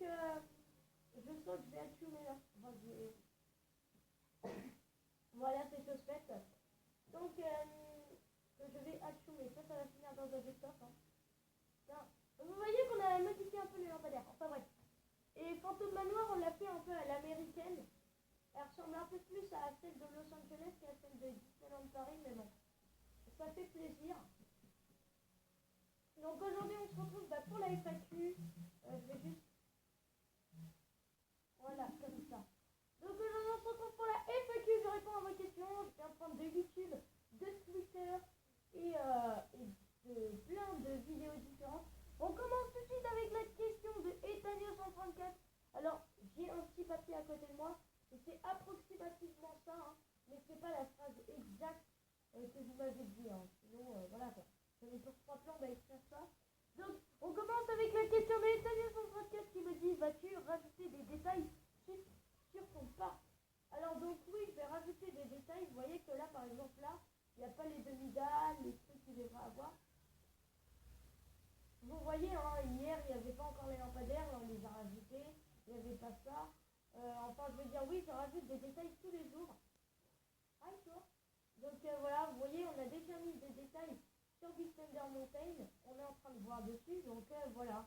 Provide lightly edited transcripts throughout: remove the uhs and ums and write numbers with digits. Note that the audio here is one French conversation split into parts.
Donc, je saute, je vais achoumer là. Enfin, voilà, c'est chose faite. Donc, je vais achoumer. Ça va finir dans un desktop. Hein. Tiens. Vous voyez qu'on a modifié un peu les lampadaires. Enfin bref. Et Phantom Manoir, on l'a fait un peu à l'américaine. Elle ressemble un peu plus à celle de Los Angeles qu'à celle de Disneyland Paris, mais bon. Ça fait plaisir. Donc aujourd'hui, on se retrouve pour la FAQ. Je vais juste... Voilà, comme ça. Donc aujourd'hui, on se retrouve pour la FAQ. Je réponds à vos questions. Je viens prendre de YouTube, de Twitter et de plein de vidéos différentes. On commence tout de suite avec la question de Etanio 134. Alors, j'ai un petit papier à côté de moi. Et c'est approximativement ça, hein, mais c'est pas la phrase exacte que vous m'avez dit. Hein. Sinon, voilà quoi. J'avais sur 3 plans d'écrire ça. Donc, on commence avec la question de l'Italien 134 qui me dit: vas-tu rajouter des détails sur ton parc? Alors, donc, oui, je vais rajouter des détails. Vous voyez que là, par exemple, là, il n'y a pas les demi-dalles, les trucs qu'il devrait avoir. Vous voyez, hein, hier, il n'y avait pas encore les lampadaires, là, on les a rajoutés. Il n'y avait pas ça. Enfin, je veux dire, oui, je rajoute des détails tous les jours. Ah, toi. Donc, voilà, vous voyez, on a déjà mis des détails sur Big Thunder Mountain. On est en train de voir dessus. Donc, voilà.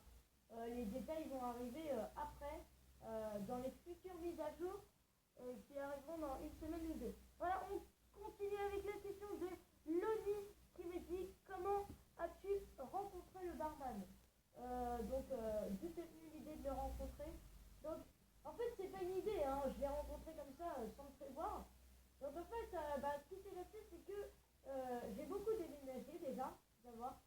Les détails vont arriver après, dans les futures mises à jour qui arriveront dans une semaine ou deux. Voilà, on continue avec la question de Loni qui me dit: comment as-tu rencontré le barman? Donc, d'où t'es venue l'idée de le rencontrer? Donc, en fait, c'est pas une idée, hein. Je l'ai rencontré comme ça, sans le prévoir. Donc, en fait, ce qui s'est passé, c'est que j'ai beaucoup déménagé déjà, savoir.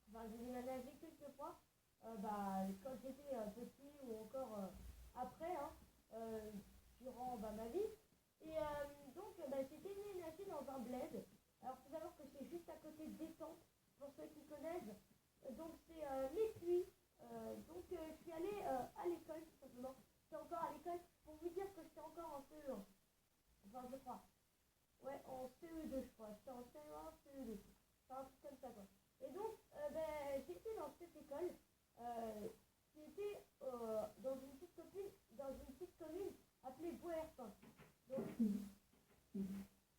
Enfin, j'ai déménagé quelques fois, quand j'étais petit ou encore après, hein, durant ma vie. Et donc, j'ai déménagé dans un bled. Alors, il faut savoir que c'est juste à côté d'Étampes, pour ceux qui connaissent. Donc, c'est les puits. Donc, je suis allée à l'école, tout simplement. J'étais encore à l'école, pour vous dire que j'étais encore en CE1. Enfin, je crois. Ouais, en CE2, je crois. J'étais en CE1, CE2. Enfin, un truc comme ça, quoi. Et donc, j'étais dans cette école qui était dans une petite commune appelée Boerpin.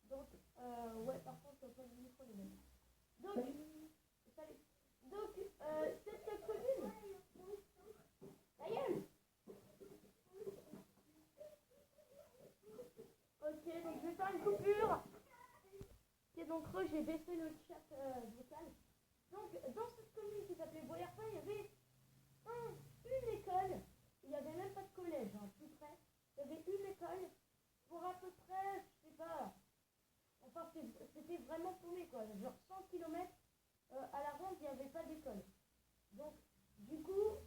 Donc, ouais, par contre, pas le micro, les mecs. Donc, salut. Donc, cette commune... Ta gueule! Ok, donc je vais faire une coupure. Ok, donc j'ai baissé le chat vocal. Donc, dans cette commune qui s'appelait Boyerpin, il y avait une école. Il n'y avait même pas de collège, hein, tout près. Il y avait une école pour à peu près, je sais pas, enfin c'était vraiment paumé quoi, genre 100 km à la ronde, il n'y avait pas d'école. Donc, du coup,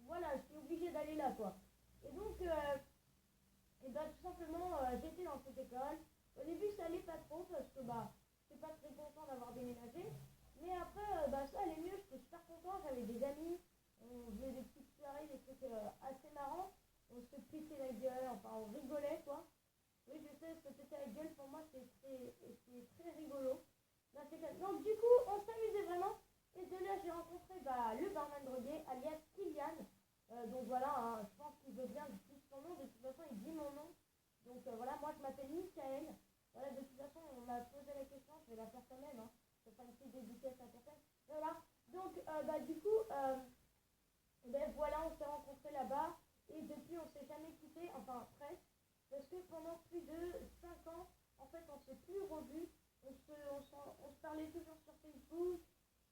voilà, je suis obligée d'aller là quoi. Et donc, tout simplement, j'étais dans cette école. Au début, ça allait pas trop parce que j'étais pas très content d'avoir déménagé. Mais après, ça allait mieux, j'étais super content, j'avais des amis, on faisait des petites soirées, des trucs assez marrants. On se pétait la gueule, enfin on rigolait quoi. Oui, je sais, se péter la gueule pour moi c'est très rigolo. Donc du coup, on s'amusait vraiment. Et de là, j'ai rencontré le barman drogué, alias Kylian. Donc voilà, hein, je pense qu'il veut bien que je dise son nom. De toute façon, il dit mon nom. Donc voilà, moi je m'appelle Michael. Voilà, de toute façon, on m'a posé la question, je vais la faire quand même. Hein. Je vais faire une petite dédicace à personne. Voilà. Donc, du coup, voilà, on s'est rencontrés là-bas. Et depuis, on s'est jamais quitté, enfin presque. Parce que pendant plus de 5 ans, en fait, on s'est plus revus. On se parlait toujours sur Facebook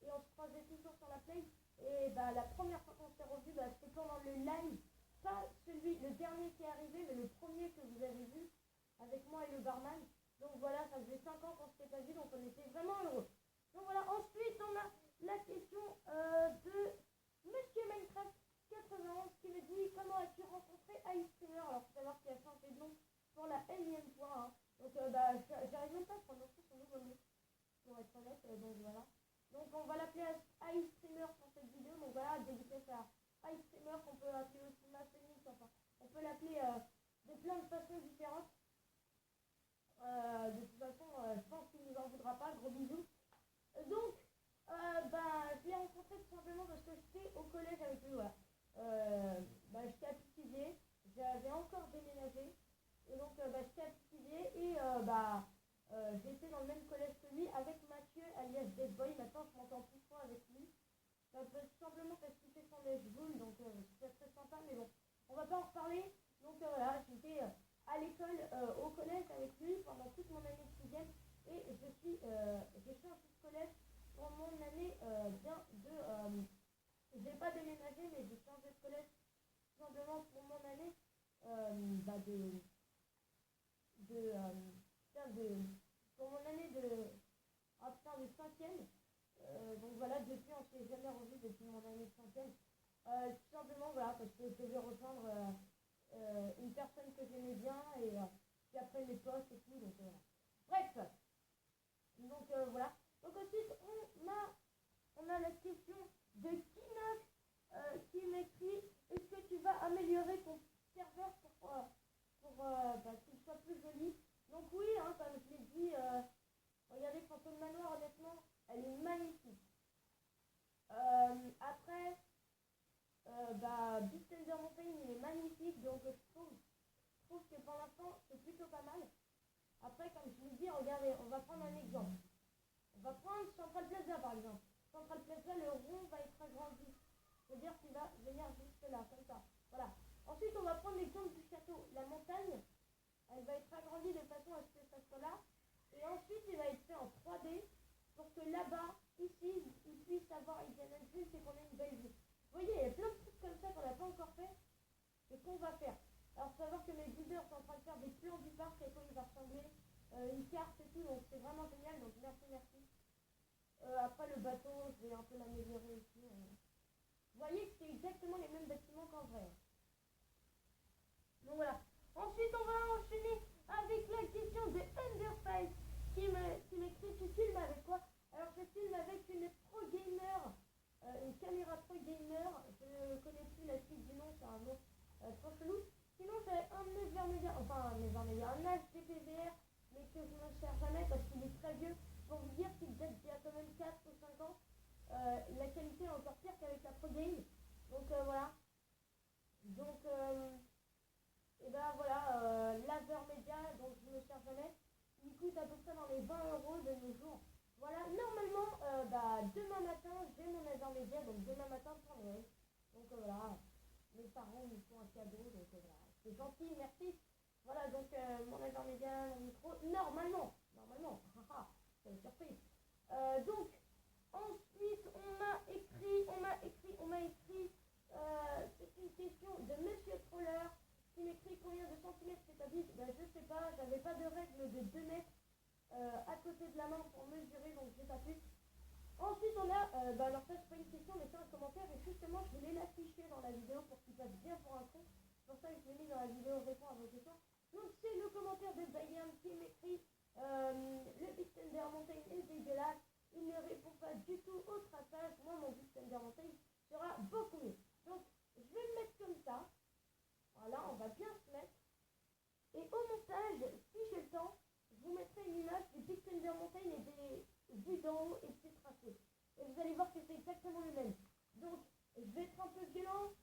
et on se croisait toujours sur la play. Et la première fois qu'on s'est revus, c'était pendant le live. Pas le dernier qui est arrivé, mais le premier que vous avez vu avec moi et le barman. Donc voilà, ça faisait 5 ans qu'on ne s'était pas vu, donc on était vraiment heureux. Donc voilà, ensuite on a la question de Monsieur Minecraft 91 qui me dit: comment as-tu rencontré Ice Streamer? Alors faut savoir qu'il a changé de nom pour la énième fois. Hein. Donc j'arrive même pas à prononcer son nouveau nom, pour être honnête. Donc voilà. Donc on va l'appeler Ice Streamer pour cette vidéo. Donc voilà, dédicace à Ice Streamer qu'on peut appeler aussi Massonix. Enfin, on peut l'appeler de plein de façons différentes. De toute façon, je pense qu'il nous en voudra pas. Gros bisous. Donc, je l'ai rencontré tout simplement parce que j'étais au collège avec lui. Voilà. j'avais encore déménagé. Et donc, j'étais à Pithiviers et j'étais dans le même collège que lui avec Mathieu, alias Dead Boy. Maintenant, je m'entends plus trop avec lui. Tout simplement parce qu'il fait son bull, donc c'est très sympa, mais bon, on va pas en reparler. Donc voilà, j'étais à l'école, au collège avec lui pendant toute mon année de 6e et j'ai changé de collège pour mon année j'ai pas déménagé, mais j'ai changé de collège tout simplement pour mon année pour mon année de 5e. Donc voilà, depuis on s'est jamais revu depuis mon année de 5e. Tout simplement voilà, parce que je devais rejoindre une personne que j'aimais bien et puis après les postes et tout, donc voilà. Bref, donc voilà. Donc ensuite on a la question de Kinox qui m'écrit: est-ce que tu vas améliorer ton serveur pour qu'il soit plus joli? Donc oui, hein, comme je l'ai dit, regardez Fantôme Manoir, honnêtement, elle est magnifique. Après, Big Thunder Mountain, il est magnifique, donc je trouve que pour l'instant, c'est plutôt pas mal. Après, comme je vous dis, regardez, on va prendre un exemple. On va prendre Central Plaza, par exemple. Central Plaza, le rond va être agrandi. C'est-à-dire qu'il va venir jusque là, comme ça. Voilà. Ensuite, on va prendre l'exemple du château. La montagne, elle va être agrandie de façon à ce que ça soit là. Et ensuite, il va être fait en 3D pour que là-bas, ici, il puisse avoir Indiana Jones et qu'on ait une belle vue. Vous voyez, il y a plein de trucs comme ça qu'on n'a pas encore fait et qu'on va faire. Alors, faut savoir que mes builders sont en train de faire des plans du parc et quoi il va ressembler, une carte et tout, donc c'est vraiment génial, donc merci. Après, le bateau, je vais un peu l'améliorer aussi. Vous voyez que c'est exactement les mêmes bâtiments qu'en vrai. Donc voilà. Ensuite, on va enchaîner avec la question de Undersize qui m'écrit: tu filmes avec quoi? Alors, je filme avec une Pro Gamer, une caméra Pro Gamer. Je connais plus la suite du nom, c'est un nom trop chelou. Sinon, j'ai un Never Media, enfin un Never Media, un HDPVR, mais que je ne me sers jamais parce qu'il est très vieux. Pour vous dire qu'il date d'il y a quand même 4 ou 5 ans. La qualité est encore pire qu'avec la Pro Game. Donc voilà. Donc et voilà, Laser Media, donc je ne me sers jamais. Il coûte à peu près dans les 20 € de nos jours. Voilà, normalement, demain matin, j'ai mon Laser Media, donc demain matin pour Noël. Donc voilà, mes parents me font un cadeau, donc voilà, c'est gentil, merci. Voilà, donc mon Laser Media, mon micro, normalement, haha, c'est une surprise. Donc, ensuite, c'est une question de Monsieur Troller qui m'écrit: combien de centimètres c'est ta bite? Je sais pas, j'avais pas de règle de 2 mètres à côté de la main pour mesurer, donc j'ai pas pu. Ensuite, on a, alors ça c'est pas une question, mais c'est un commentaire, et justement, je voulais l'afficher dans la vidéo pour qu'il passe bien pour un con. C'est pour ça que je l'ai mis dans la vidéo répond à vos questions. Donc, c'est le commentaire de Bayern qui m'écrit: le Big Thunder Mountain est dégueulasse, il ne répond pas du tout au traçage. Moi, mon Big Thunder Mountain sera beaucoup mieux. Donc, je vais le mettre comme ça. Voilà, on va bien se mettre. Et au montage, si j'ai le temps, je vous mettrai une image du Big Thunder Mountain et des vues d'en haut et de ses tracés. Et vous allez voir que c'est exactement le même. Donc, je vais être un peu violent,